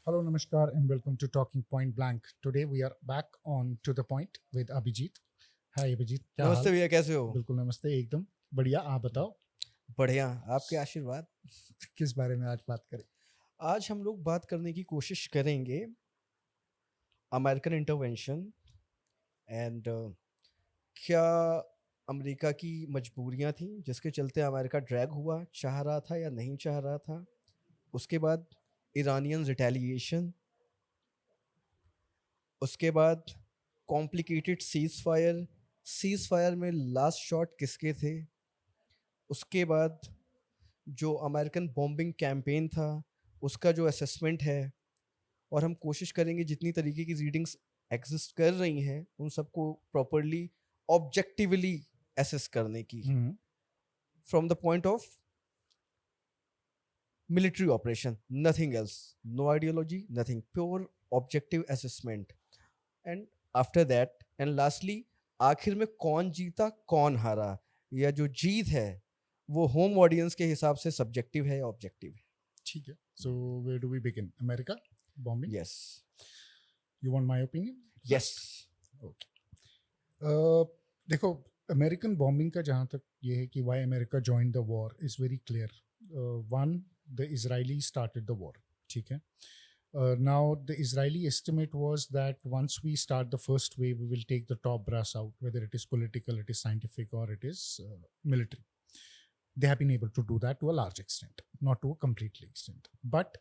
Hello, Namaskar, and welcome to Talking Point Blank. Today we are back on To the Point with Abhijit. Hi Abhijit, क्या नमस्ते हाल? भैया, कैसे हो? बिल्कुल नमस्ते, एकदम बढ़िया. आप बताओ बढ़िया, आपके आशीर्वाद। किस बारे में आज बात करें? आज हम लोग बात करने की कोशिश करेंगे अमेरिकन इंटरवेंशन एंड क्या अमेरिका की मजबूरियां थी जिसके चलते अमेरिका ड्रैग हुआ, चाह रहा था या नहीं चाह रहा था। उसके बाद ईरानियन रिटेलिएशन, उसके बाद कॉम्प्लिकेटेड सीज फायर में लास्ट शॉट किसके थे। उसके बाद जो अमेरिकन बॉम्बिंग कैंपेन था उसका जो असेसमेंट है, और हम कोशिश करेंगे जितनी तरीके की रीडिंग्स एग्जिस्ट कर रही हैं उन सबको प्रॉपरली ऑब्जेक्टिवली एसेस करने की, hmm. From the point of military operation, nothing else, no ideology, nothing, pure objective assessment. And after that and lastly, आखिर में कौन जीता कौन हारा, या जो जीत है वो होम ऑडियंस के हिसाब से सब्जेक्टिव है या ऑब्जेक्टिव है। ठीक है. So where do we begin? America bombing. Yes, You want my opinion yes. first? Okay. Uh, देखो, अमेरिकन बॉम्बिंग का जहाँ तक ये है कि why America join the war is very clear. One, the Israeli started the war. ठीक है. Now the Israeli estimate was that once we start the first wave, we will take the top brass out, whether it is political, it is scientific, or it is military. They have been able to do that to a large extent, not to a completely extent. But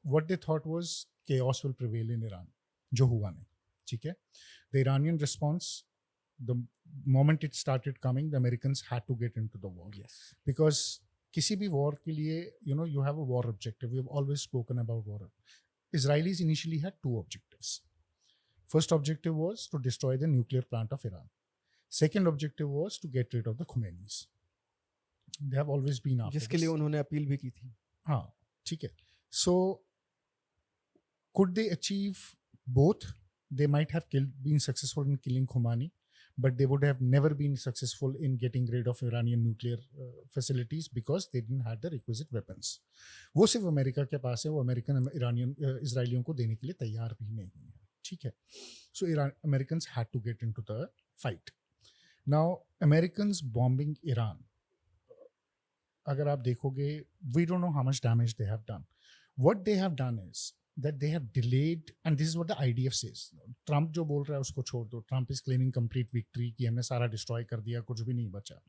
what they thought was chaos will prevail in Iran. जो हुआ नहीं. ठीक है. The Iranian response, the moment it started coming, the Americans had to get into the war. Yes, Because किसी भी war के लिए, you have a war objective. We have always spoken about war. Israelis initially had two objectives. First objective was to destroy the nuclear plant of Iran. Second objective was to get rid of the Khomeinis. They have always been after जिसके this. लिए उन्होंने appeal भी की थी। हाँ, ठीक है. So could they achieve both? They might have been successful in killing Khomeini, but they would have never been successful in getting rid of Iranian nuclear facilities because they didn't have the requisite weapons. वो सिर्फ America के पास है, वो American Iranian इसराइलियों को देने के लिए तैयार भी नहीं है. ठीक है. So Americans had to get into the fight. Now Americans bombing Iran, अगर आप देखोगे, we don't know how much damage they have done. What they have done is that they have delayed, and this is what the IDF says. Trump जो बोल रहा है उसको छोड़ दो. Trump is claiming complete victory कि हमने सारा destroy कर दिया, कुछ भी नहीं बचा.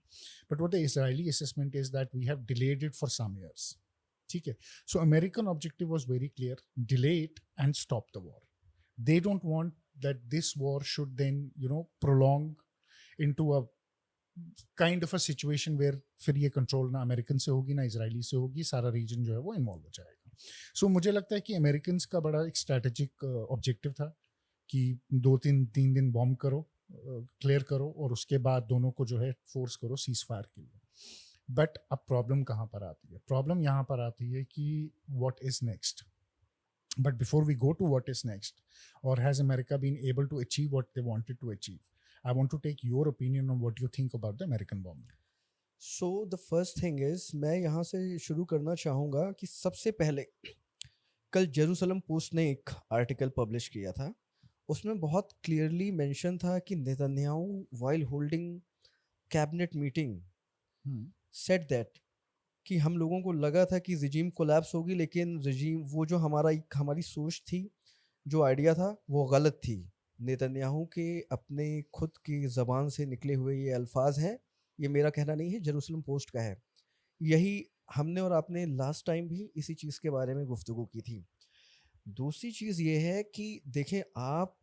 But what the Israeli assessment is that we have delayed it for some years. ठीक है. So American objective was very clear: delay it and stop the war. They don't want that this war should then prolong into a kind of a situation where फिर ये control ना American से होगी ना Israeli से होगी, सारा reason जो है वो इन्वॉल्व हो जाएगा. सो मुझे लगता है कि अमेरिकन का बड़ा एक स्ट्रैटेजिक ऑब्जेक्टिव था कि 2-3 दिन बॉम्ब करो, क्लियर करो, और उसके बाद दोनों को जो है फोर्स करो सीज फायर के लिए. बट अब प्रॉब्लम कहाँ पर आती है? प्रॉब्लम यहाँ पर आती है कि what is next. But before we go to what is next, or has America been able to achieve what they wanted to achieve, I want to take your opinion on what you think about the American bombing. So the first thing is, मैं यहाँ से शुरू करना चाहूँगा कि सबसे पहले कल जेरूसलम पोस्ट ने एक आर्टिकल पब्लिश किया था। उसमें बहुत क्लियरली मेंशन था कि Netanyahu while holding cabinet meeting said that कि हम लोगों को लगा था कि रिजीम कोलैप्स होगी, लेकिन रिजीम वो जो हमारी सोच थी, जो आइडिया था, वो गलत थी। नेतन्याहू के अपने खुद की ज़बान से निकले हुए ये अल्फाज हैं, ये मेरा कहना नहीं है, जेरूसलम पोस्ट का है। यही हमने और आपने लास्ट टाइम भी इसी चीज़ के बारे में गुफ्तगू की थी। दूसरी चीज़ ये है कि देखें, आप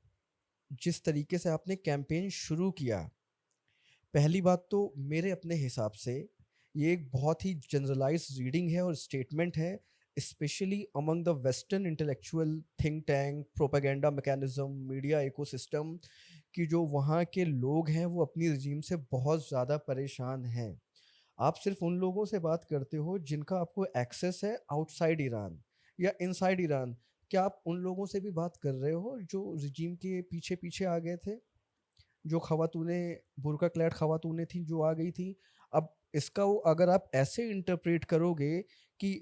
जिस तरीके से आपने कैंपेन शुरू किया, पहली बात तो मेरे अपने हिसाब से ये एक बहुत ही जनरलाइज रीडिंग है और स्टेटमेंट है, specially among the western intellectual think tank, propaganda mechanism, media ecosystem, कि जो वहाँ के लोग हैं वो अपनी रजीम से बहुत ज़्यादा परेशान हैं। आप सिर्फ उन लोगों से बात करते हो जिनका आपको एक्सेस है आउटसाइड ईरान या इनसाइड ईरान। क्या आप उन लोगों से भी बात कर रहे हो जो रजीम के पीछे पीछे आ गए थे, जो खवातूनें, बुर्का क्लैड खवातूनें थी जो आ गई थी? अब इसका वो अगर आप ऐसे इंटरप्रेट करोगे कि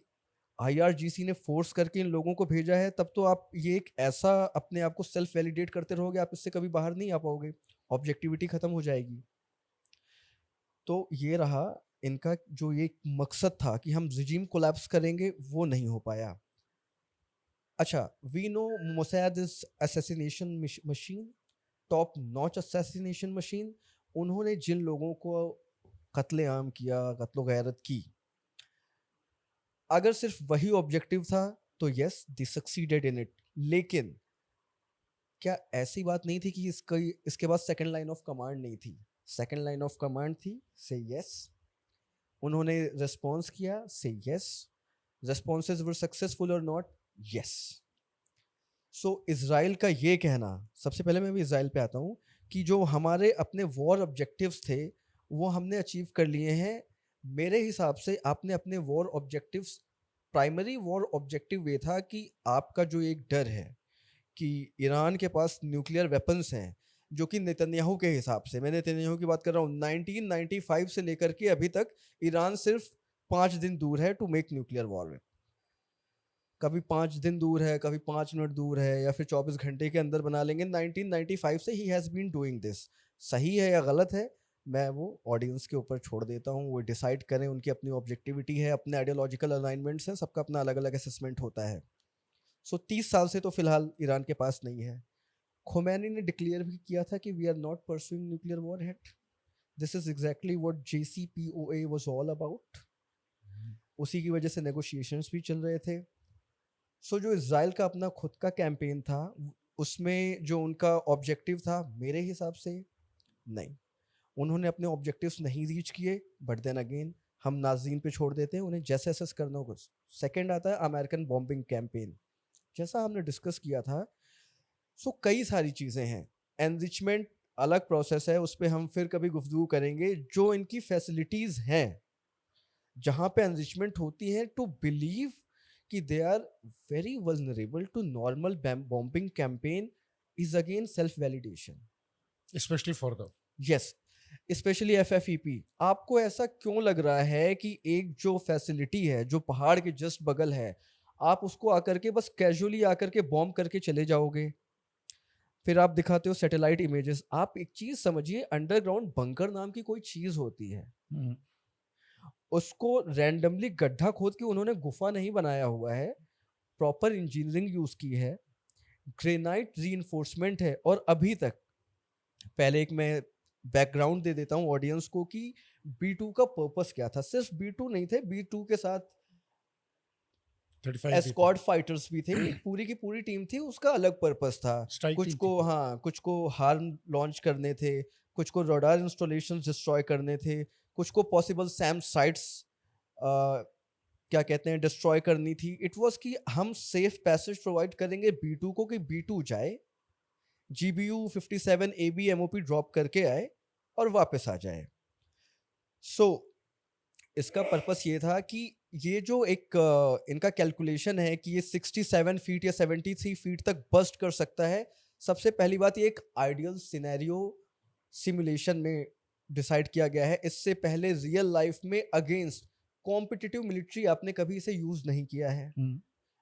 IRGC ने फोर्स करके इन लोगों को भेजा है, तब तो आप ये एक ऐसा अपने आप को सेल्फ वैलिडेट करते रहोगे, आप इससे कभी बाहर नहीं आ पाओगे, ऑब्जेक्टिविटी खत्म हो जाएगी। तो ये रहा इनका जो ये मकसद था कि हम रिजीम कोलैप्स करेंगे, वो नहीं हो पाया। अच्छा, we know Mossad is assassination machine, top notch assassination machine. उन्होंने जिन लोगों को कत्लेआम किया, कत्लो गैरत की, अगर सिर्फ वही ऑब्जेक्टिव था तो yes they succeeded in it. लेकिन क्या ऐसी बात नहीं थी कि इसके बाद सेकंड लाइन ऑफ कमांड नहीं थी? सेकंड लाइन ऑफ कमांड थी, से यस। उन्होंने रिस्पॉन्स किया, से यस। रिस्पॉन्सेज वर सक्सेसफुल और नॉट, यस। सो इजराइल का ये कहना, सबसे पहले मैं भी इजराइल पे आता हूँ, कि जो हमारे अपने वॉर ऑब्जेक्टिव्स थे वो हमने अचीव कर लिए हैं। मेरे हिसाब से आपने अपने war objectives, primary war objective ये था कि आपका जो एक डर है कि ईरान के पास न्यूक्लियर वेपन्स हैं, जो कि नेतन्याहू के हिसाब से, मैं नेतन्याहू की बात कर रहा हूँ, 1995 से लेकर के अभी तक ईरान सिर्फ 5 दिन दूर है टू मेक न्यूक्लियर वॉर। कभी 5 दिन दूर है, कभी 5 मिनट दूर है, या फिर 24 घंटे के अंदर बना लेंगे। 1995 से ही हैज़ बीन डूइंग दिस। सही है या गलत है, मैं वो ऑडियंस के ऊपर छोड़ देता हूँ, वो डिसाइड करें, उनकी अपनी ऑब्जेक्टिविटी है, अपने आइडियोलॉजिकल अलाइनमेंट्स हैं, सबका अपना अलग अलग असेसमेंट होता है। सो 30 साल से तो फिलहाल ईरान के पास नहीं है। खोमैनी ने डिक्लेयर भी किया था कि we are not pursuing nuclear warhead. This is exactly what JCPOA was all about. उसी की वजह से नेगोशिएशंस भी चल रहे थे। सो जो इजराइल का अपना खुद का कैंपेन था, उसमें जो उनका ऑब्जेक्टिव था, मेरे हिसाब से नहीं, उन्होंने अपने ऑब्जेक्टिव्स नहीं रीच किए। बट देन अगेन हम नाज़रीन पे छोड़ देते हैं, उन्हें जैसे असेस करना होगा। सेकेंड आता है अमेरिकन बॉम्बिंग कैंपेन, जैसा हमने डिस्कस किया था। सो कई सारी चीज़ें हैं। एनरिचमेंट अलग प्रोसेस है, उस पर हम फिर कभी गुफ्तगू करेंगे। जो इनकी फैसिलिटीज़ हैं जहाँ पे एनरिचमेंट होती है, टू बिलीव कि they are very vulnerable to normal bombing campaign is again self validation. especially for the yes, especially FFEP। आपको ऐसा क्यों लग रहा है कि एक जो फैसिलिटी है जो पहाड़ के जस्ट बगल है, आप उसको आकर के बस कैजुअली आकर के बॉम्ब करके चले जाओगे? फिर आप दिखाते हो सैटेलाइट इमेजेस। आप एक चीज समझिए, अंडरग्राउंड बंकर नाम की कोई चीज होती है, Hmm. उसको रैंडमली गड्ढा खोद के उन्होंने गुफा नहीं बनाया हुआ है, प्रॉपर इंजीनियरिंग यूज की है, ग्रेनाइट रीइंफोर्समेंट है। और अभी तक, पहले एक मैं बैकग्राउंड दे देता हूँ ऑडियंस को कि B2 का पर्पस क्या था। सिर्फ B2 नहीं थे, B2 के साथ 35 एस्कॉर्ट फाइटर्स भी थे, एक पूरी की पूरी टीम थी, उसका अलग पर्पस था। Strike कुछ team को, थी। हाँ, कुछ को हार्म लॉन्च करने थे, कुछ को रडार इंस्टॉलेशन डिस्ट्रॉय करने थे, कुछ को पॉसिबल सैम साइट्स क्या कहते हैं डिस्ट्रॉय करनी थी। इट वाज कि हम सेफ पैसेज प्रोवाइड करेंगे B2 को, कि B2 जाए, GBU 57 AB MOP ड्रॉप करके आए और वापस आ जाए। सो इसका पर्पस ये था कि ये जो एक इनका कैलकुलेशन है कि ये 67 फीट या 73 फीट तक बस्ट कर सकता है। सबसे पहली बात, ये एक आइडियल सिनेरियो सिमुलेशन में डिसाइड किया गया है। इससे पहले रियल लाइफ में अगेंस्ट कॉम्पिटिटिव मिलिट्री आपने कभी इसे यूज नहीं किया है। Hmm.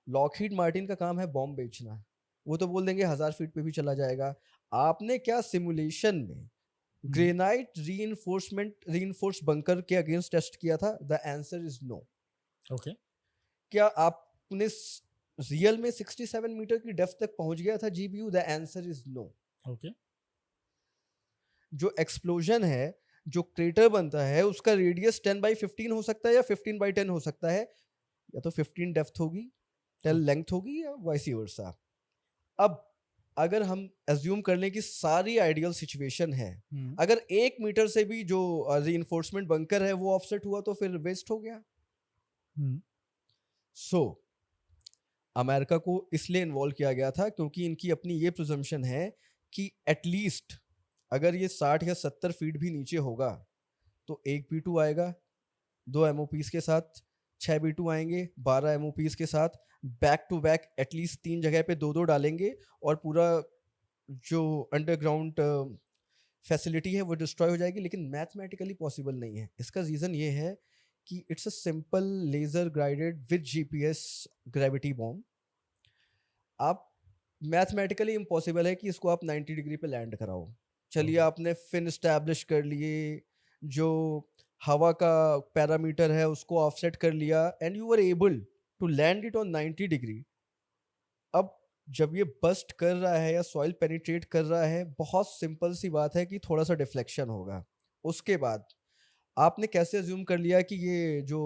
लॉकहीड मार्टिन का काम है बॉम्ब बेचना, वो तो बोल देंगे 1000 फीट पे भी चला जाएगा। आपने क्या सिमुलेशन में ग्रेनाइट रीइंफोर्स बंकर के अगेंस्ट टेस्ट किया था? The answer is no. Okay. क्या आपने रियल में 67 मीटर की डेप्थ तक पहुंच गया था GBU? The answer is no. Okay. जो एक्सप्लोजन है, जो क्रेटर बनता है, उसका रेडियस 10/15 हो सकता है या 15/10 हो सकता है, या तो 15 डेप्थ होगी, 10 लेंथ होगी, या वाइस वर्सा। अब अगर हम एज्यूम कर लें कि सारी आइडियल सिचुएशन है, Hmm. अगर 1 मीटर से भी जो रीइंफोर्समेंट बंकर है वो ऑफसेट हुआ तो फिर वेस्ट हो गया। Hmm. सो अमेरिका को इसलिए इन्वॉल्व किया गया था क्योंकि इनकी अपनी ये प्रिजम्पशन है कि एटलीस्ट अगर ये 60 या 70 फीट भी नीचे होगा तो एक B2 आएगा 2 MOPs के साथ, 6 B2 आएंगे 12 MOPs के साथ, बैक टू बैक एटलीस्ट 3 जगह पे 2-2 डालेंगे और पूरा जो अंडरग्राउंड फैसिलिटी है वो डिस्ट्रॉय हो जाएगी। लेकिन मैथमेटिकली पॉसिबल नहीं है। इसका रीज़न ये है कि it's a simple laser guided with GPS gravity bomb. आप मैथमेटिकली इम्पॉसिबल है कि इसको आप 90 डिग्री पे लैंड कराओ. चलिए Okay. आपने फिन स्टैब्लिश कर लिए, जो हवा का पैरामीटर है उसको ऑफसेट कर लिया, and you were able to land it on 90 degree. अब जब ये बस्ट कर रहा है या सॉइल पेनिट्रेट कर रहा है, बहुत सिंपल सी बात है कि थोड़ा सा डिफ्लेक्शन होगा. उसके बाद आपने कैसे अज्यूम कर लिया कि ये जो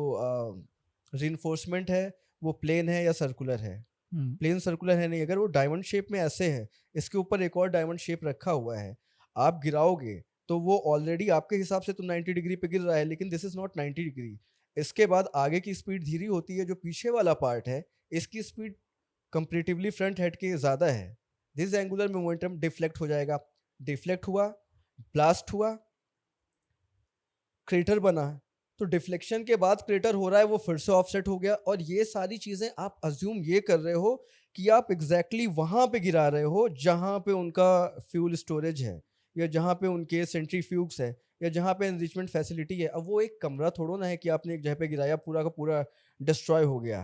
रीइंफोर्समेंट है वो प्लेन है या सर्कुलर है? Hmm. प्लेन सर्कुलर है नहीं. अगर वो डायमंड शेप में ऐसे है, इसके ऊपर एक और डायमंड शेप रखा हुआ है, आप गिराओगे तो वो ऑलरेडी आपके हिसाब से तो 90 डिग्री पे गिर रहा है, लेकिन दिस इज नॉट 90 डिग्री. इसके बाद आगे की स्पीड धीरे होती है, जो पीछे वाला पार्ट है इसकी स्पीड कंपेरेटिवली फ्रंट हेड के ज़्यादा है. दिस एंगुलर मोमेंटम डिफ्लेक्ट हो जाएगा. डिफ्लेक्ट हुआ, ब्लास्ट हुआ, क्रेटर बना. तो डिफ्लेक्शन के बाद क्रेटर हो रहा है, वो फिर से ऑफसेट हो गया. और ये सारी चीजें आप अज्यूम ये कर रहे हो कि आप एग्जैक्टली वहां पे गिरा रहे हो जहां पे उनका फ्यूल स्टोरेज है, या जहां पे उनके सेंट्रीफ्यूग्स है, या जहां पे एनरिचमेंट फैसिलिटी है. अब वो एक कमरा थोड़ा ना है कि आपने एक जगह पे गिराया पूरा का पूरा डिस्ट्रॉय हो गया,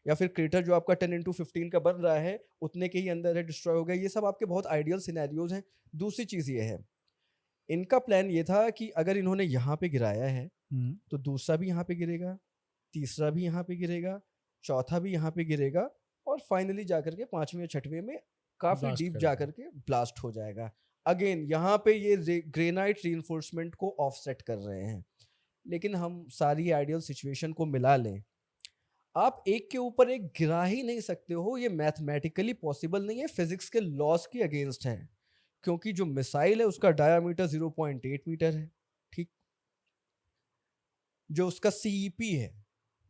या फिर क्रेटर जो आपका 10x15 का बन रहा है उतने के ही अंदर है, डिस्ट्रॉय हो गया. ये सब आपके बहुत आइडियल सिनेरियोज हैं. दूसरी चीज ये है, इनका प्लान ये था कि अगर इन्होंने यहाँ पे गिराया है Hmm. तो दूसरा भी यहाँ पे गिरेगा, तीसरा भी यहाँ पे गिरेगा, चौथा भी यहाँ पे गिरेगा, और फाइनली जाकर के पांचवें या छठवें में काफी Blast डीप करेगा. जाकर के ब्लास्ट हो जाएगा. अगेन यहाँ पे ये ग्रेनाइट रीइंफोर्समेंट को ऑफसेट कर रहे हैं. लेकिन हम सारी आइडियल सिचुएशन को मिला लें, आप एक के ऊपर एक गिरा ही नहीं सकते हो. ये मैथमेटिकली पॉसिबल नहीं है, फिजिक्स के लॉस के अगेंस्ट है. क्योंकि जो मिसाइल है उसका डायामीटर 0.8 मीटर है, ठीक. जो उसका सीईपी है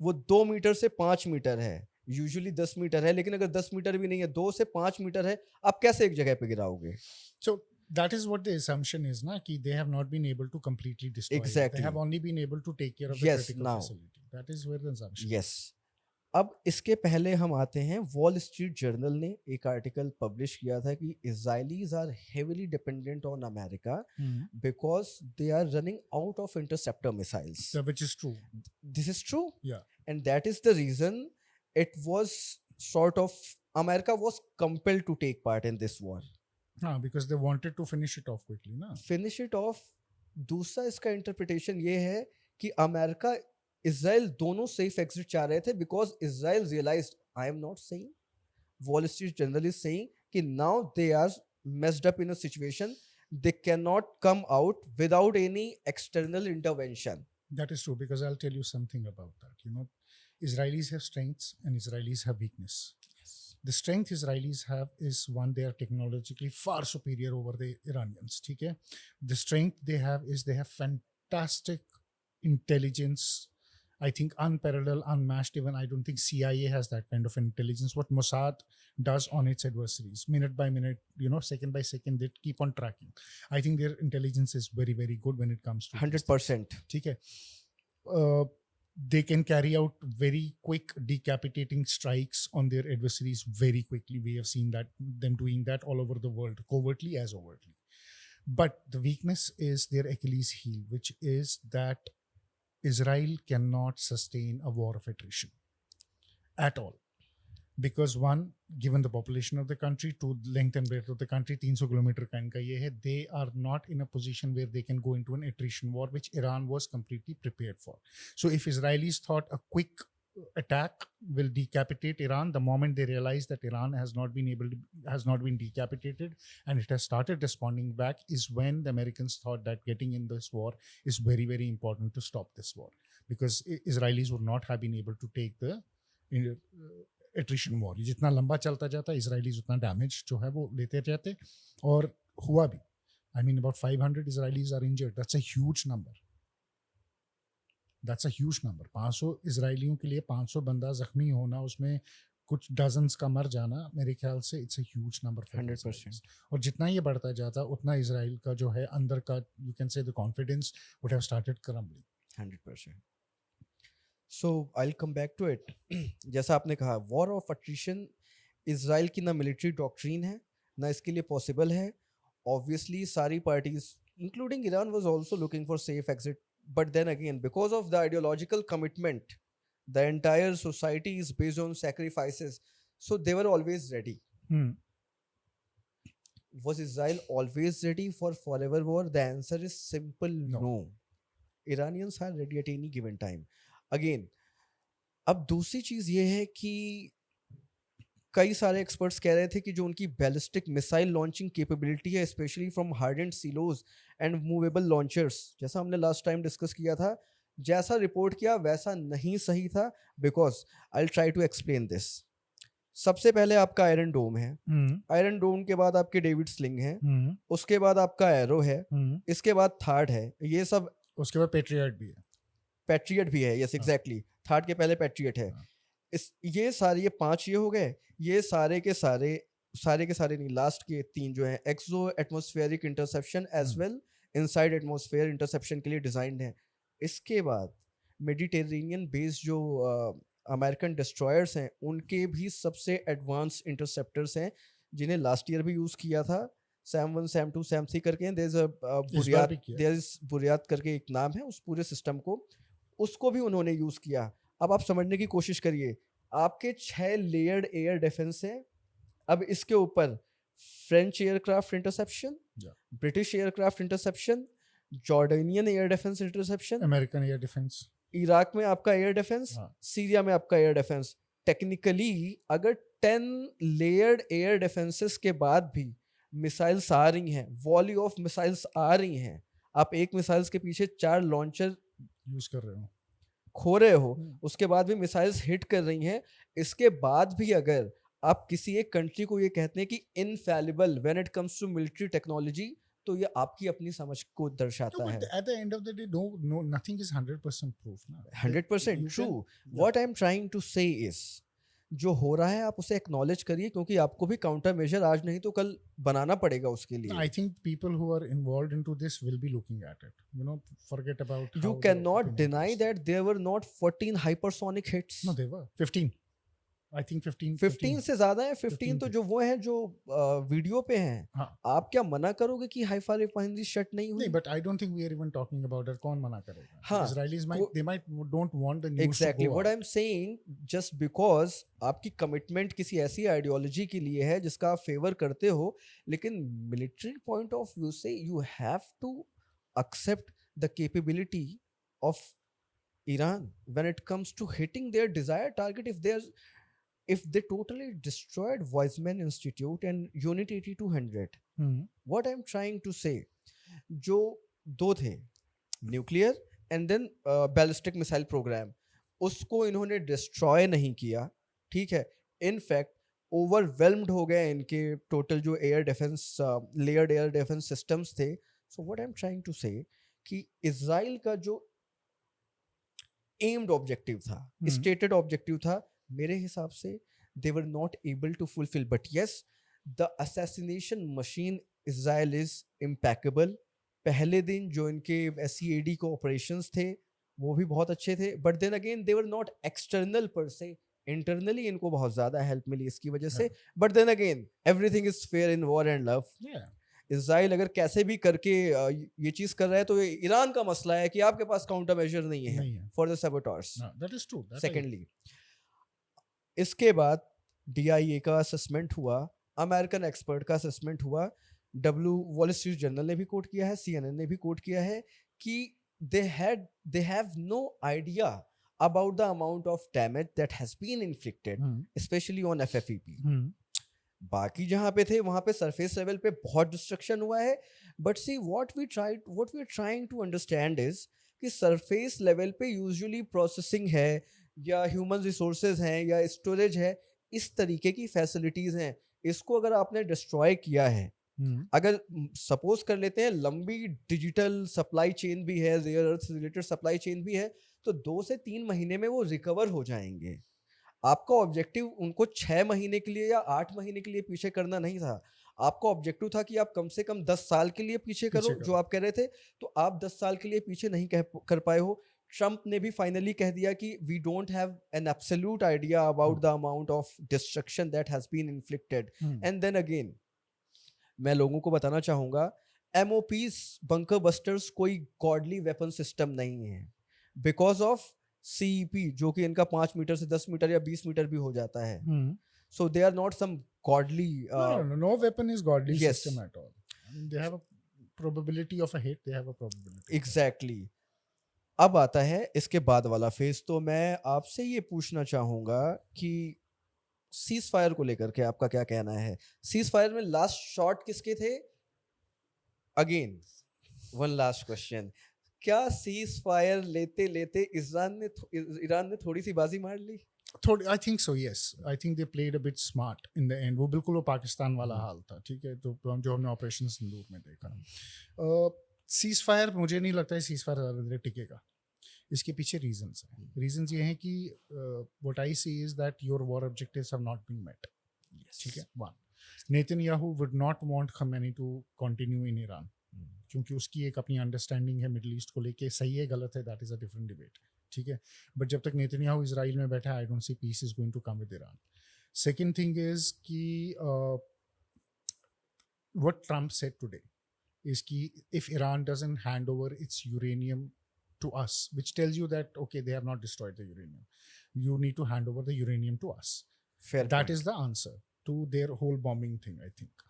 वो 2 मीटर से 5 मीटर है. यूजुअली 10 मीटर है, लेकिन अगर 10 मीटर भी नहीं है, 2 से 5 मीटर है, आप कैसे एक जगह पे गिराओगे? So that is what the assumption is, na? Ki they have not been able to completely destroy it. They Exactly. have only been able to take care of the Yes, critical now. facility. That is where the assumption. Yes. अब इसके पहले हम आते हैं, wall Street Journal ने एक article publish किया था कि Israelis are heavily dependent on America Hmm. Because they are running out of interceptor missiles. So, which is true. This is true. Yeah. And that is the reason it was sort of, America was compelled to take part in this war. Because they wanted to finish it off quickly, na? Finish it off. दूसरा इसका interpretation ये है कि America Israel दोनों safe exit चाह रहे थे, because Israel realised, I am not saying, Wall Street Journal is saying कि now they are messed up in a situation, they can not come out without any external intervention. That is true, because I'll tell you something about that. You know, Israelis have strengths and Israelis have weakness. The strength Israelis have is one, they are technologically far superior over the Iranians. Okay? The strength they have is they have fantastic intelligence. I think unparalleled, unmatched. Even I don't think CIA has that kind of intelligence. What Mossad does on its adversaries, minute by minute, second by second, they keep on tracking. I think their intelligence is very, very good when it comes to 100%. Okay. They can carry out very quick decapitating strikes on their adversaries very quickly. We have seen that them doing that all over the world, covertly as overtly. But the weakness is their Achilles heel, which is that Israel cannot sustain a war of attrition at all. Because one, given the population of the country, two, length and breadth of the country, 300 kilometer का इनका ये है, they are not in a position where they can go into an attrition war, which Iran was completely prepared for. So if Israelis thought a quick attack will decapitate Iran, the moment they realize that Iran has not been decapitated and it has started responding back, is when the Americans thought that getting in this war is very, very important to stop this war, because Israelis would not have been able to take the attrition war. जितना लंबा चलता जाता Israelis उतना damage जो है वो लेते जाते, और हुआ भी. I mean, about 500 Israelis are injured. That's a huge number. That's a huge number. 500 इजरायलियों के लिए 500 बंदा जख्मी होना, उसमें कुछ डजन्स का मर जाना, मेरे ख्याल से इट्स अ ह्यूज नंबर. 100%. और जितना ये बढ़ता जाता उतना इजराइल का जो है अंदर का, you can say the confidence would have started crumbling. 100%. So I will come back to it. जैसा आपने कहा, वॉर ऑफ अट्रिशन इजराइल की ना मिलिट्री डॉक्ट्रीन है, ना इसके लिए पॉसिबल है. ऑब्वियसली सारी parties including Iran was also looking for safe exit but then again, because of the ideological commitment, the entire society is based on sacrifices, so they were always ready. Hmm. Was Israel always ready for forever war? The answer is simple No. no. Iranians are ready at any given time. Again, अब दूसरी चीज ये है कि कई सारे experts कह रहे थे कि जो उनकी बैलिस्टिक मिसाइल लॉन्चिंग कैपेबिलिटी है, specially from hardened silos and movable launchers, जैसा हमने लास्ट टाइम डिस्कस किया था, जैसा रिपोर्ट किया वैसा नहीं सही था. Because I try to explain this. सबसे पहले आपका आयरन डोम है, Hmm. आयरन डोम के बाद आपके डेविड स्लिंग है, Hmm. उसके बाद आपका एरो है, Hmm. इसके बाद थार्ड है. ये सब उसके बाद पेट्रियट भी है. पैट्रियट भी है. यस एग्जैक्टली, थार्ड के पहले पैट्रियट है. हाँ. इस ये सारे, ये 5 ये हो गए. ये सारे के सारे नहीं, लास्ट के 3 जो हैं exo atmospheric interception as well inside atmosphere interception के लिए डिजाइंड है. इसके बाद मेडिटेरेनियन बेस्ड जो अमेरिकन डिस्ट्रॉयर्स हैं, उनके भी सबसे एडवांस इंटरसेप्टर्स हैं, जिन्हें लास्ट ईयर भी यूज किया था. सैम 1, सैम 2, सैम 3 करके देयर इज बुरियात करके एक नाम है उस पूरे सिस्टम को, उसको भी उन्होंने यूज किया. अब आप समझने की कोशिश करिए, आपके 6 लेयर्ड एयर डिफेंस है. अब इसके ऊपर French aircraft interception, British aircraft interception, Jordanian air defence interception, American air defence, Iraq में आपका एयर डिफेंस, हाँ. सीरिया में आपका एयर डिफेंस. टेक्निकली अगर 10 लेयर्ड एयर डिफेंसेस के बाद भी मिसाइल्स आ रही हैं, वॉली ऑफ मिसाइल्स आ रही हैं, आप एक मिसाइल्स के पीछे 4 लॉन्चर यूज कर रहे हो, खो रहे हो, उसके बाद भी मिसाइल्स हिट कर रही हैं, इसके बाद भी अगर आप किसी एक कंट्री को ये कहते हैं कि infallible when it comes to military technology, तो ये आपकी अपनी समझ को No, दर्शाता है. but at the end of the day, no, nothing is 100% proof. Na. 100% You true. can- what I am trying to say is, जो हो रहा है आप उसे एक्नॉलेज करिए, क्योंकि आपको भी काउंटर मेजर आज नहीं तो कल बनाना पड़ेगा उसके No, लिए. I think people who are involved into this will be looking at it. Forget about. You how the cannot opinion deny is. that there were not 14 hypersonic hits. No, they were 15. I think 15. 15 से ज्यादा है. 15 15 तो थे. जो वो हैं जो video पे हैं. हाँ. आप क्या मना करोगे कि हाइफा रिफाइनरी शट नहीं हुई? नहीं, but I don't think we are even talking about it. कौन मना करेगा? हाँ. Israelis को- they might don't want the news Exactly. to go What out. I'm saying, just because आपकी कमिटमेंट किसी ऐसी आइडियोलॉजी के लिए है जिसका आप फेवर करते हो, लेकिन मिलिट्री पॉइंट ऑफ व्यू से you have to accept the capability of Iran when it comes to hitting their desired target. If they totally destroyed Weizmann Institute and Unit 8200, Hmm. what I'm trying to say, जो 2 थे, nuclear and then ballistic missile programme, उसको इन्होंने destroy नहीं किया. ठीक है, in fact overwhelmed हो गए इनके टोटल जो air defence layered air defence systems थे. So what I am trying to say कि इजराइल का जो एम्ड ऑब्जेक्टिव था, स्टेटेड ऑब्जेक्टिव था, मेरे हिसाब से they were not able to fulfil. But yes, the assassination machine Israel is impeccable. पहले दिन जो इनके SCAD को ऑपरेशंस थे वो भी बहुत अच्छे थे, but then again they were not external per se. Internally इनको बहुत ज्यादा हेल्प मिली इसकी वजह से. But then again everything is fair in war and love. Yeah. Israel अगर कैसे भी करके ये चीज कर रहा है, तो ये ईरान का मसला है कि आपके पास काउंटर मेजर नहीं है नहीं है. For the saboteurs. No, that is true. That I- secondly, इसके बाद DIA का असेसमेंट हुआ, अमेरिकन एक्सपर्ट का असेसमेंट हुआ, वॉल स्ट्रीट जर्नल ने भी कोट किया है, CNN ने भी कोट किया है कि they have no idea about the amount of damage that has been inflicted, Hmm. especially on FFEP. Hmm. बाकी जहाँ पे थे वहाँ पे सरफेस लेवल पे बहुत डिस्ट्रक्शन हुआ है. But see what we are trying to understand is कि सरफेस लेवल पे यूजुअली प्रोसेसिंग है या ह्यूमन रिसोर्सेज हैं या स्टोरेज है, इस तरीके की फैसिलिटीज हैं. इसको अगर आपने डिस्ट्रॉय किया है, Hmm. अगर सपोज कर लेते हैं लंबी डिजिटल सप्लाई चेन भी है, rare earth related supply chain भी है, तो 2 से 3 महीने में वो रिकवर हो जाएंगे. आपका ऑब्जेक्टिव उनको 6 महीने के लिए या 8 महीने के लिए पीछे करना नहीं था. आपका ऑब्जेक्टिव था कि आप कम से कम 10 साल के लिए पीछे करो, जो आप कह रहे थे. तो आप 10 साल के लिए पीछे नहीं कर पाए हो. ट्रम्प ने भी फाइनली कह दिया कि we don't have an absolute idea about the amount of destruction that has been inflicted. Hmm. And then again मैं लोगों को बताना चाहूंगा, MOPs बंकर बस्टर्स कोई गॉडली वेपन सिस्टम नहीं है बिकॉज ऑफ CEP जो कि इनका 5 मीटर से 10 मीटर या 20 मीटर भी हो जाता है. So they are not some godly no weapon is godly yes. system at all. I mean, they have a probability of a hit. They have a probability. Exactly. अब आता है इसके बाद वाला फेज. तो मैं आपसे ये पूछना चाहूंगा कि सीज फायर को लेकर के आपका क्या कहना है. सीज फायर में लास्ट शॉट किसके थे? Again one last question. क्या सीज फायर लेते लेते ईरान ने थोड़ी सी बाजी मार ली? I think so, yes. I think they played a bit smart in the end. वो बिल्कुल वो पाकिस्तान वाला हाल था, ठीक है, तो जो हमने ऑपरेशन सिंदूर में देखा. सीज फायर मुझे नहीं लगता है सीज फायर ज़्यादा देर टिकेगा. इसके पीछे रीजंस हैं. रीजंस ये हैं कि what I see is that your war objectives have not been met. ठीक है. One, Netanyahu would not want Khamenei to continue in Iran, क्योंकि उसकी एक अपनी अंडरस्टैंडिंग है मिडिल ईस्ट को लेके. सही है गलत है, that is a different debate. ठीक है. बट जब तक नेतन्याहू इजराइल में बैठा है, I don't see peace is going to come with Iran. Second thing is कि what Trump said today is कि if Iran doesn't hand over its uranium to us, which tells you that okay, they have not destroyed the uranium, you need to hand over the uranium to us. Fair That point. is the answer to their whole bombing thing, I think.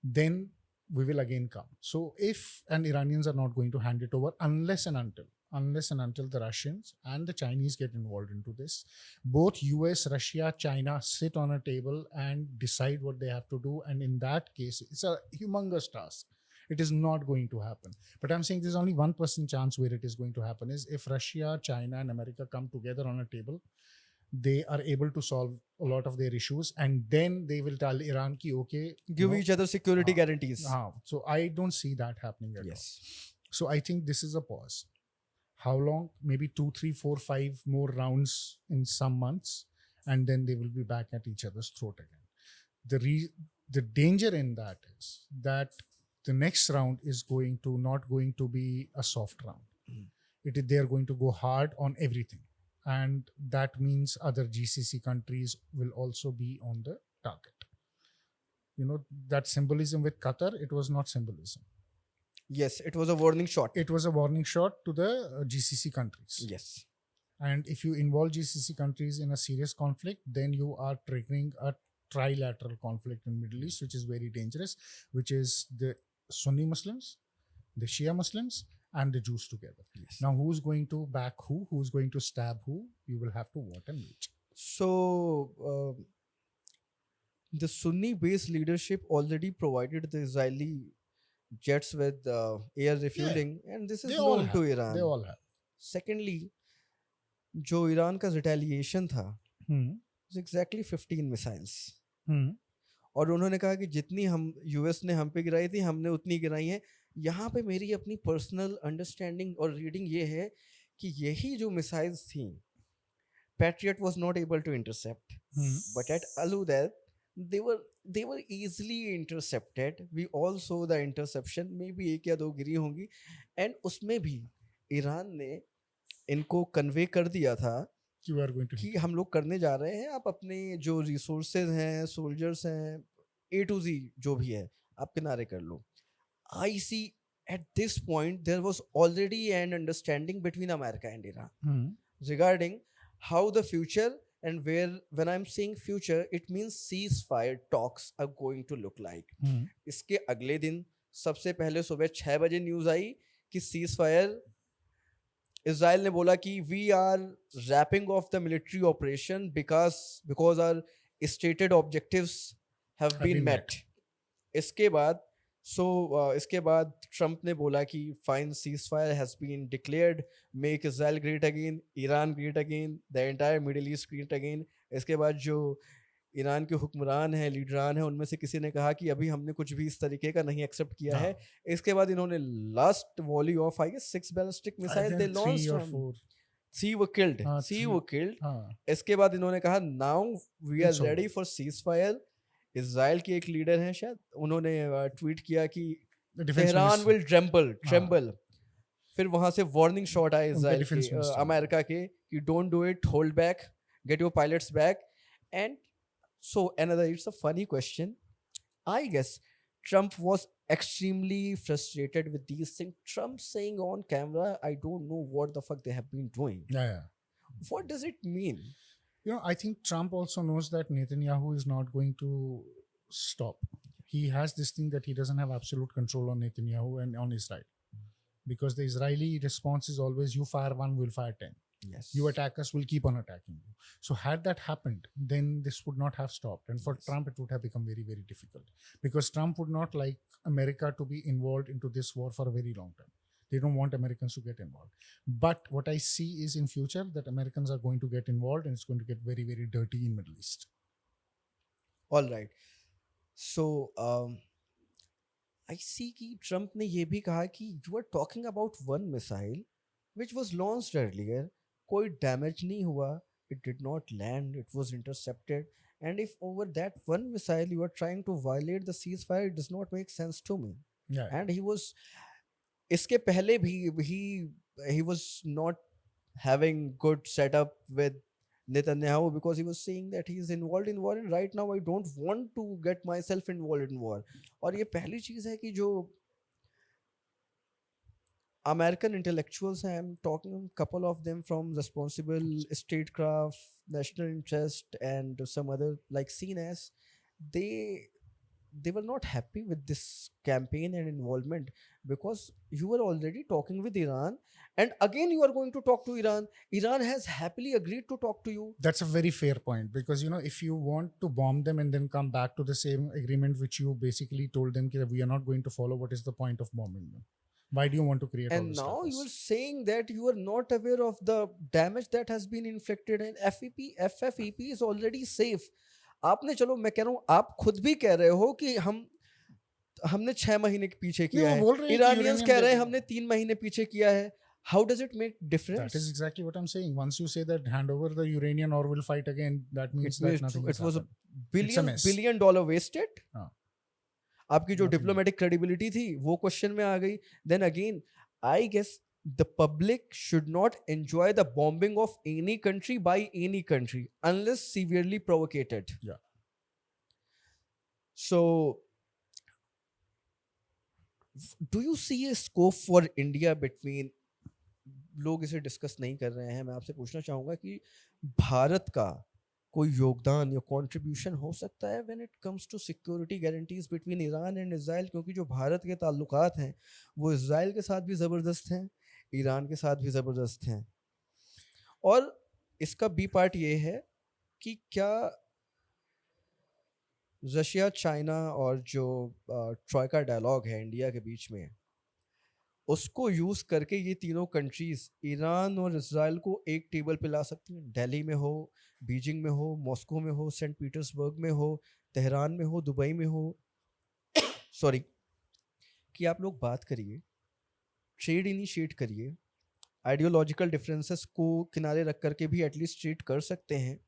Then we will again come. So if and Iranians are not going to hand it over unless and until the Russians and the Chinese get involved into this, both US, Russia, China sit on a table and decide what they have to do, and in that case it's a humongous task. It is not going to happen. But I'm saying there's only 1% chance where it is going to happen is if Russia, China and America come together on a table, they are able to solve a lot of their issues, and then they will tell Iran ki okay, Give each other security guarantees. So I don't see that happening at Yes. all. So I think this is a pause. How long? Maybe 2, 3, 4, 5 more rounds in some months, and then they will be back at each other's throat again. The danger in that is that the next round is not going to be a soft round. They are going to go hard on everything, and that means other GCC countries will also be on the target. You know, that symbolism with Qatar, it was not symbolism. Yes, it was a warning shot. It was a warning shot to the GCC countries. Yes. And if you involve GCC countries in a serious conflict, then you are triggering a trilateral conflict in Middle East, which is very dangerous, which is the Sunni Muslims, the Shia Muslims, and the Jews together. Yes. Now, who's going to back who? Who's going to stab who? You will have to wait and wait. So, the Sunni-based leadership already provided the Israeli jets with air refueling, and this is They all known to Iran. They all have. Secondly, जो Iran का retaliation था, was exactly 15 missiles. और उन्होंने कहा कि जितनी हम US ने हम पे गिराई थी हमने उतनी गिराई है. यहाँ पे मेरी अपनी पर्सनल अंडरस्टैंडिंग और रीडिंग ये है कि यही जो मिसाइल्स थी Patriot was not able to intercept, but at all other they were easily intercepted. We all saw the interception. Maybe एक या दो गिरी होंगी, एंड उसमें भी ईरान ने इनको कन्वे कर दिया था कि हम लोग करने जा रहे हैं, आप अपने जो रिसोर्सेज हैं, सोल्जर्स हैं, A to Z जो भी है आप किनारे कर लो. I see at this point there was already an understanding between America and Iran regarding how the future, and when I'm saying future, it means ceasefire talks are going to look like. इसके अगले दिन सबसे पहले सुबह 6 बजे news आई कि ceasefire, Israel ने बोला कि we are wrapping off the military operation because our stated objectives have been met. इसके बाद ट्रम्प ने बोला कि fine ceasefire has been declared, make Israel great again, Iran great again, the entire Middle East great again. इसके बाद जो Iran के हुक्मरान हैं, लीडरान हैं, उनमें से किसी ने कहा कि अभी हमने कुछ भी इस तरीके का नहीं एक्सेप्ट किया है. इसके बाद इन्होंने last volley of I guess 6 ballistic missile they launched. 3 were killed. इसके बाद इन्होंने कहा now we are ready for ceasefire. Israel के एक लीडर हैं शायद, उन्होंने ट्वीट किया कि तेहरान विल ट्रेम्बल. फिर वहां से वार्निंग शॉट आया इजराइल के, अमेरिका के, कि don't do it, hold back, get your pilots back. And so another, it's a funny question. I guess Trump was extremely frustrated with these things. Trump saying on camera, I don't know what the fuck they have been doing. Yeah. What does it mean? I think Trump also knows that Netanyahu is not going to stop. He has this thing that he doesn't have absolute control on Netanyahu and on Israel. Because the Israeli response is always, you fire one, we'll fire 10. Yes. You attack us, we'll keep on attacking you. So had that happened, then this would not have stopped. And for Trump, it would have become very, very difficult. Because Trump would not like America to be involved into this war for a very long time. They don't want Americans to get involved. But what I see is in future that Americans are going to get involved and it's going to get very, very dirty in Middle East. All right. So, I see कि Trump ने ये भी कहा कि you are talking about one missile which was launched earlier. कोई damage नहीं हुआ. It did not land. It was intercepted. And if over that one missile you are trying to violate the ceasefire, it does not make sense to me. Yeah. And he was इसके पहले भी he was not having good setup with Netanyahu because he was saying that he is involved in war and right now I don't want to get myself involved in war. और ये पहली चीज है कि जो American intellectuals, I'm talking a couple of them from Responsible Statecraft, National Interest, and some other like CNS, they were not happy with this campaign and involvement because you were already talking with Iran and again you are going to talk to Iran. Iran has happily agreed to talk to you. That's a very fair point because if you want to bomb them and then come back to the same agreement which you basically told them that we are not going to follow, what is the point of bombing them? Why do you want to create all And this now status? you are saying that you are not aware of the damage that has been inflicted and FFEP is already safe. आपने चलो मैं कह रहा हूँ आप खुद भी कह रहे हो कि हमने 6 महीने के पीछे किया है. Iranians कह रहे हैं हमने 3 महीने पीछे किया है. How does it make difference? That is exactly what I'm saying. Once you say that hand over the uranium or we'll fight again, that means that nothing has was a happened. billion dollar wasted. हाँ. आपकी जो diplomatic credibility थी वो question में आ गई. Then again, I guess the public should not enjoy the bombing of any country by any country unless severely provocated. Yeah. So, do you see a scope for India between लोग इसे discuss नहीं कर रहे हैं. मैं आपसे पूछना चाहूंगा कि भारत का कोई योगदान या कंट्रीब्यूशन हो सकता है when it comes to security guarantees between Iran and Israel, क्योंकि जो भारत के ताल्लुकात हैं वो इजराइल के साथ भी ज़बरदस्त हैं, ईरान के साथ भी ज़बरदस्त हैं. और इसका बी पार्ट ये है कि क्या रशिया, चाइना और जो ट्रॉयका डायलॉग है इंडिया के बीच में, उसको यूज़ करके ये तीनों कंट्रीज़ ईरान और इजराइल को एक टेबल पे ला सकती हैं. दिल्ली में हो, बीजिंग में हो, मॉस्को में हो, सेंट पीटर्सबर्ग में हो, तेहरान में हो, दुबई में हो, सॉरी, कि आप लोग बात करिए, ट्रेड इनिशिएट करिए, आइडियोलॉजिकल डिफरेंसेस को किनारे रख करके भी एटलीस्ट ट्रेड कर सकते हैं.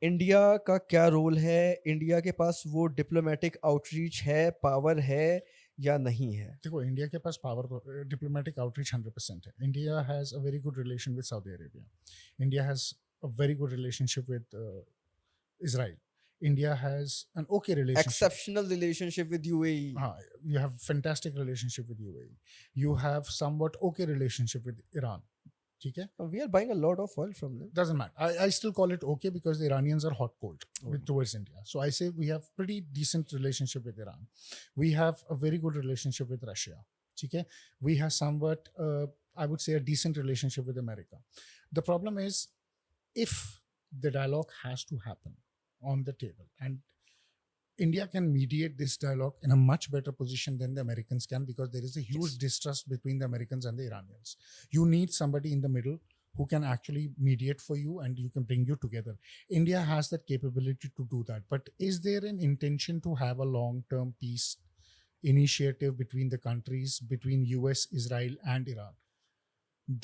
इंडिया का क्या रोल है? इंडिया के पास वो डिप्लोमेटिक आउटरीच है, पावर है या नहीं है? देखो, इंडिया के पास पावर, डिप्लोमेटिक आउटरीच 100% है. India has a very good relation with Saudi Arabia. India has a very good relationship with Israel. India has an okay relationship. Exceptional relationship with UAE. You have fantastic relationship with UAE. You have somewhat okay relationship with Iran. ठीक है? We are buying a lot of oil from them. Doesn't matter. I still call it okay because the Iranians are hot cold towards India. So I say we have pretty decent relationship with Iran. We have a very good relationship with Russia. ठीक है? We have somewhat, I would say, a decent relationship with America. The problem is, if the dialogue has to happen on the table and India can mediate this dialogue in a much better position than the Americans can, because there is a huge distrust between the Americans and the Iranians. You need somebody in the middle who can actually mediate for you and you can bring you together. India has that capability to do that. But is there an intention to have a long-term peace initiative between the countries, between US, Israel and Iran?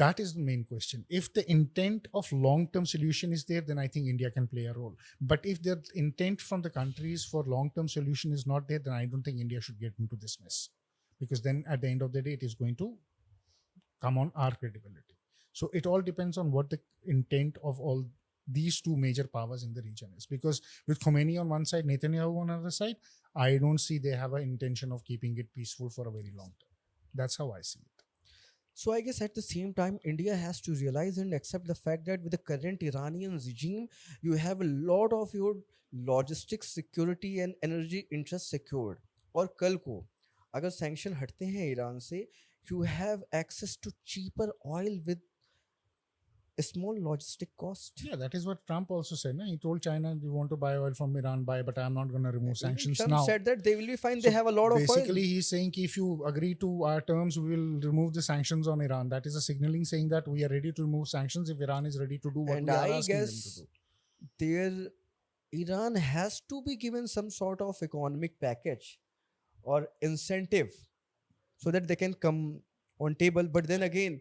That is the main question. If the intent of long-term solution is there, then I think India can play a role. But if the intent from the countries for long-term solution is not there, then I don't think India should get into this mess. Because then at the end of the day, it is going to come on our credibility. So it all depends on what the intent of all these two major powers in the region is. Because with Khomeini on one side, Netanyahu on the other side, I don't see they have an intention of keeping it peaceful for a very long time. That's how I see it. So I guess at the same time, India has to realize and accept the fact that with the current Iranian regime, you have a lot of your logistics security and energy interests secured. और कल को अगर sanction हटते हैं Iran से, you have access to cheaper oil with a small logistic cost. Yeah, that is what Trump also said. No? He told China, "You want to buy oil from Iran, buy, but I'm not going to remove Even sanctions Trump now." said that they will be fine. So They have a lot of oil. basically, he's saying ki if you agree to our terms, we will remove the sanctions on Iran. That is a signaling saying that we are ready to remove sanctions if Iran is ready to do what And we are I asking them to guess do. there Iran has to be given some sort of economic package or incentive so that they can come on table. But then again,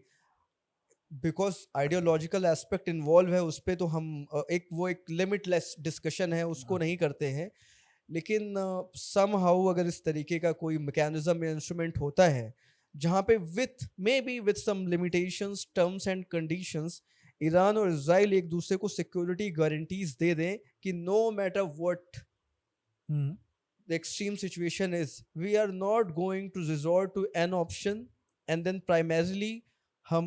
because ideological aspect involve है उस पर, तो हम एक limitless discussion है उसको नहीं करते हैं. लेकिन सम हाउ अगर इस तरीके का कोई मैकेनिज्म या इंस्ट्रूमेंट होता है जहाँ पे with maybe with some limitations, terms and conditions, Iran और इजराइल एक दूसरे को सिक्योरिटी गारंटीज दे दें कि no matter what the extreme situation is, we are not going to resort to an option, and then primarily हम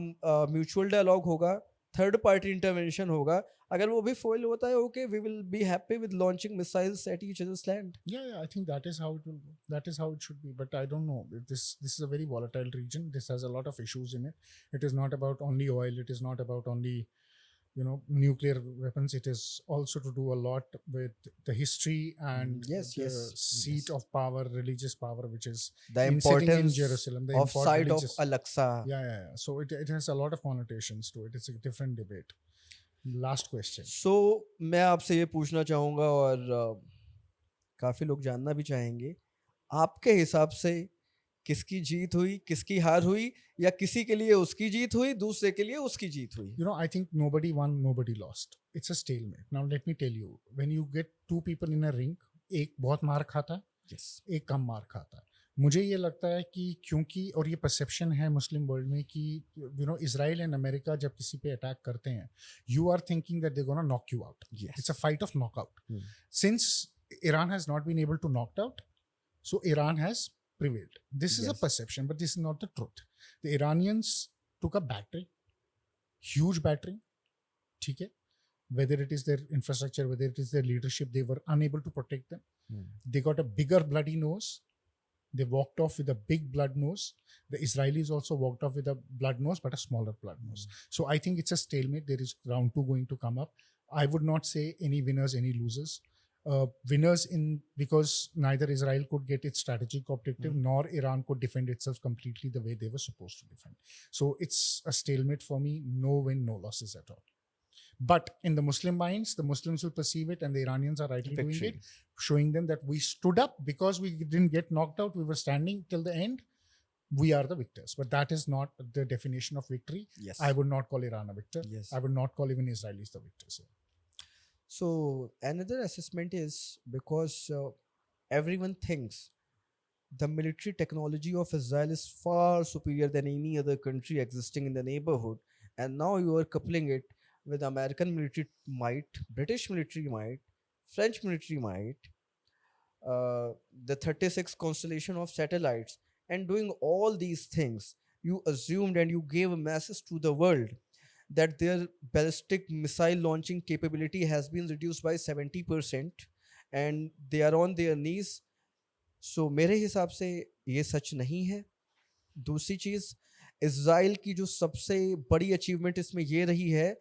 mutual dialogue होगा, third party intervention होगा. अगर वो भी फॉइल होता है, okay, we will be happy with launching missiles at each others land. Yeah, I think that is how it will go. That is how it should be. But I don't know. This is a very volatile region. This has a lot of issues in it. It is not about only oil. It is not about only nuclear weapons. It is also to do a lot with the history and Yes, the yes, seat yes. of power, religious power, which is The in sitting in importance Jerusalem, the of site of religious. Al-Aqsa. Yeah. So it has a lot of connotations to it. It's a different debate. Last question. So मैं आपसे ये पूछना चाहूँगा, और काफ़ी लोग जानना भी चाहेंगे, आपके हिसाब से किसकी जीत हुई, किसकी हार हुई, या किसी के लिए उसकी जीत हुई, दूसरे के लिए उसकी जीत हुई? I think nobody won, nobody lost. It's a stalemate. Now let me tell you, when you get two people in a ring, एक बहुत मार खाता है, Yes. एक कम मार खाता है. मुझे ये लगता है कि क्योंकि, और ये परसेप्शन है मुस्लिम वर्ल्ड में कि इजराइल एंड अमेरिका जब किसी पे अटैक करते हैं, you are thinking that they gonna knock you out. Yes. It's a fight of knockout. Since Iran has not been able to knock out, so Iran has prevailed. This is a Yes. perception, but this is not the truth. The Iranians took a battering, huge battering. ठीक है? Whether it is their infrastructure, whether it is their leadership, they were unable to protect them. They got a bigger bloody nose. They walked off with a big blood nose. The Israelis also walked off with a blood nose, but a smaller blood nose. So I think it's a stalemate. There is round 2 going to come up. I would not say any winners, any losers. Winners because neither Israel could get its strategic objective nor Iran could defend itself completely the way they were supposed to defend. So it's a stalemate for me. No win, no losses at all. But in the Muslim minds, the Muslims will perceive it, and the Iranians are rightly doing it, showing them that we stood up because we didn't get knocked out. We were standing till the end. We are the victors. But that is not the definition of victory. Yes. I would not call Iran a victor. Yes. I would not call even Israelis the victors. So another assessment is because everyone thinks the military technology of Israel is far superior than any other country existing in the neighborhood, and now you are coupling it with American military might, British military might, French military might, the 36 constellation of satellites, and doing all these things, you assumed and you gave a message to the world that their ballistic missile launching capability has been reduced by 70% and they are on their knees. So मेरे हिसाब से ये सच नहीं है. दूसरी चीज़, Israel की जो सबसे बड़ी अचीवमेंट इसमें ये रही है,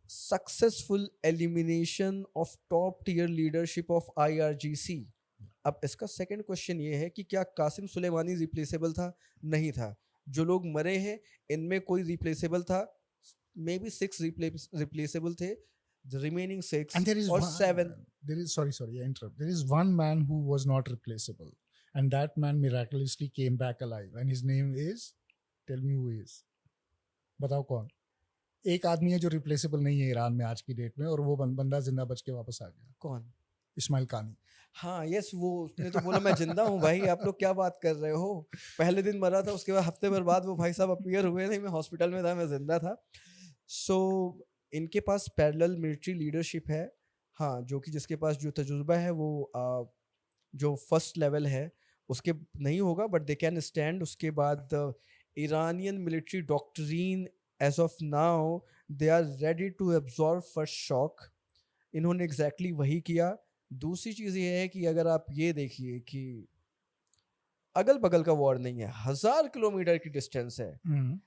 successful elimination of top tier leadership of IRGC. अब इसका सेकंड क्वेश्चन ये है कि क्या कासिम सुलेमानी रिप्लेसेबल था? नहीं था. जो लोग मरे हैं इनमें कोई रिप्लेसेबल था? Maybe 6 replaceable थे. The remaining 6 and there is or one, 7. There is sorry, I interrupt. There is one man who was not replaceable, and that man miraculously came back alive, and his name is, tell me who is. बताओ कौन? एक आदमी है जो replaceable नहीं है Iran में आज की डेट में, और वो बंदा जिंदा बच के वापस आ गया. कौन? इस्माइल कानी. हाँ, यस, वो उसने तो बोला मैं जिंदा हूँ भाई, आप लोग क्या बात कर रहे हो? पहले दिन मरा था, उसके बाद हफ्ते भर बाद वो भाई साहब अपीयर हुए, नहीं मैं हॉस्पिटल में था, मैं जिंदा था. सो इनके पास पैरेलल मिलिट्री लीडरशिप है, हाँ, जो कि जिसके पास जो तजुर्बा है वो जो फर्स्ट लेवल है उसके नहीं होगा, बट दे कैन स्टैंड. उसके बाद Iranian military doctrine as of now, they are ready to absorb first shock. इन्होंने एग्जैक्टली वही किया. दूसरी चीज़ ये है कि अगर आप ये देखिए कि अगल बगल का वॉर नहीं है, 1000 किलोमीटर की डिस्टेंस है. Mm.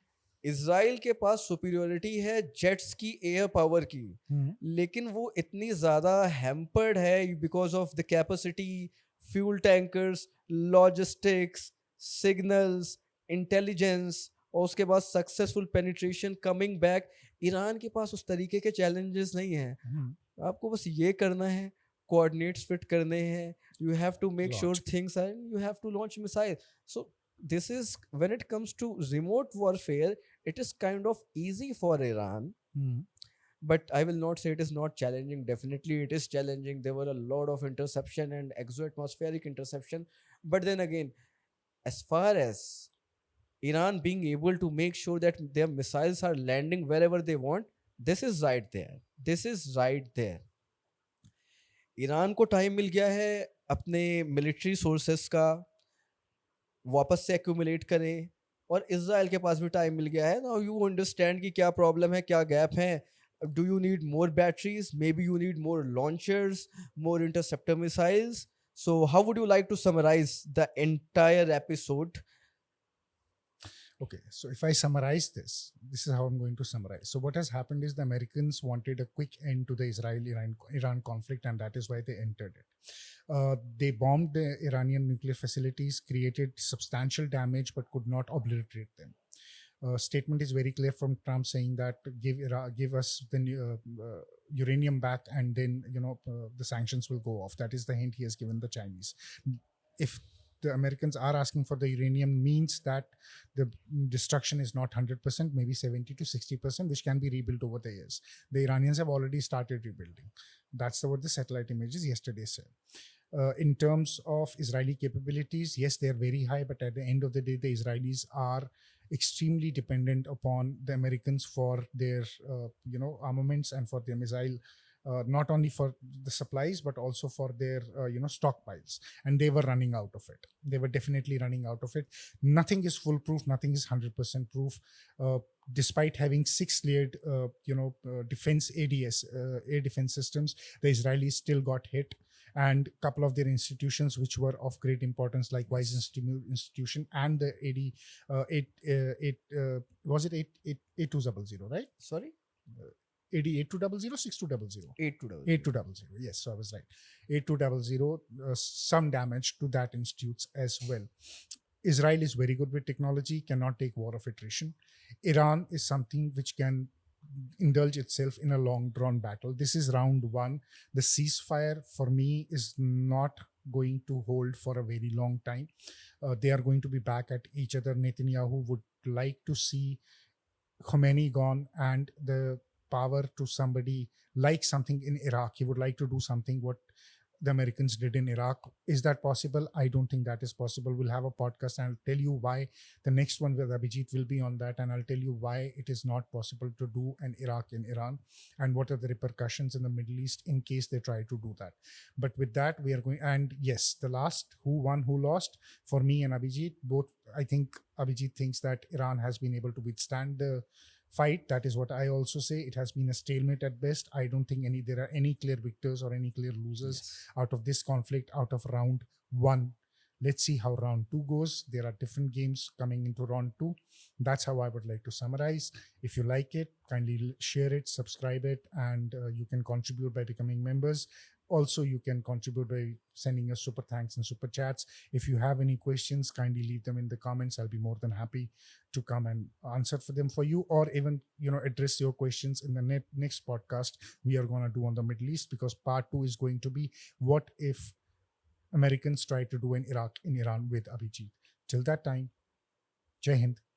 इसराइल के पास सुपीरियोरिटी है जेट्स की, एयर पावर की, Mm. लेकिन वो इतनी ज़्यादा हैम्पर्ड है because of the capacity, fuel tankers, logistics, signals, intelligence, और उसके बाद successful penetration coming back. Iran के पास उस तरीके के चैलेंजेस नहीं हैं. Mm. आपको बस ये करना है, कोऑर्डिनेट्स फिट करने हैं, you have to make sure Launch. Things are, you have to launch missile. So this is, when it comes to remote warfare, it is kind of easy for Iran, Mm. but I will not say it is not challenging. Definitely it is challenging. There were a lot of interception and exoatmospheric interception, but then again, as far as Iran being able to make sure that their missiles are landing wherever they want, this is right there. This is right there. Iran को time मिल गया है अपने military sources का वापस से accumulate करें, और Israel के पास भी टाइम मिल गया है. नाउ यू अंडरस्टैंड कि क्या प्रॉब्लम है, क्या गैप है. Do you need more batteries, maybe you need more launchers, more interceptor missiles. So how would you like to summarise the entire episode? Okay, so if I summarize this, this is how I'm going to summarize. So what has happened is the Americans wanted a quick end to the Israel-Iran conflict, and that is why they entered it. They bombed the Iranian nuclear facilities, created substantial damage, but could not obliterate them. Statement is very clear from Trump saying that give us the uranium back, and then the sanctions will go off. That is the hint he has given the Chinese. If the Americans are asking for the uranium, means that the destruction is not 100%, maybe 70 to 60%, which can be rebuilt over the years. The Iranians have already started rebuilding. That's what the satellite images yesterday said. In terms of Israeli capabilities, yes, they're very high, but at the end of the day, the Israelis are extremely dependent upon the Americans for their armaments and for their missile, not only for the supplies but also for their stockpiles, and they were running out of it. They were definitely running out of it. Nothing is foolproof, nothing is 100% proof. Despite having 6-layered defense ADS, air defense systems, the Israelis still got hit, and a couple of their institutions which were of great importance, like Wise Institution and the was it 8200, right? Sorry, AD 8200, 6200, 8200. 8200. Yes, so I was right. 8200. Some damage to that institutes as well. Israel is very good with technology, cannot take war of attrition. Iran is something which can indulge itself in a long drawn battle. This is round one. The ceasefire for me is not going to hold for a very long time. They are going to be back at each other. Netanyahu would like to see Khomeini gone and the power to somebody like something in Iraq. He would like to do something what the Americans did in Iraq. Is that possible? I don't think that is possible. We'll have a podcast and I'll tell you why. The next one with Abhijit will be on that, and I'll tell you why it is not possible to do an Iraq in Iran and what are the repercussions in the Middle East in case they try to do that. But with that, we are going, and yes, the last who won, who lost, for me and Abhijit, both, I think Abhijit thinks that Iran has been able to withstand the fight. That is what I also say. It has been a stalemate at best. I don't think there are any clear victors or any clear losers out of this conflict, out of round one. Let's see how round two goes. There are different games coming into round two. That's how I would like to summarize. If you like it, kindly share it, subscribe it, and you can contribute by becoming members. Also, you can contribute by sending us super thanks and super chats. If you have any questions, kindly leave them in the comments. I'll be more than happy to come and answer for them for you, or even address your questions in the next podcast we are going to do on the Middle East, because part 2 is going to be what if Americans try to do in Iraq in Iran with Abhijit. Till that time, Jai Hind.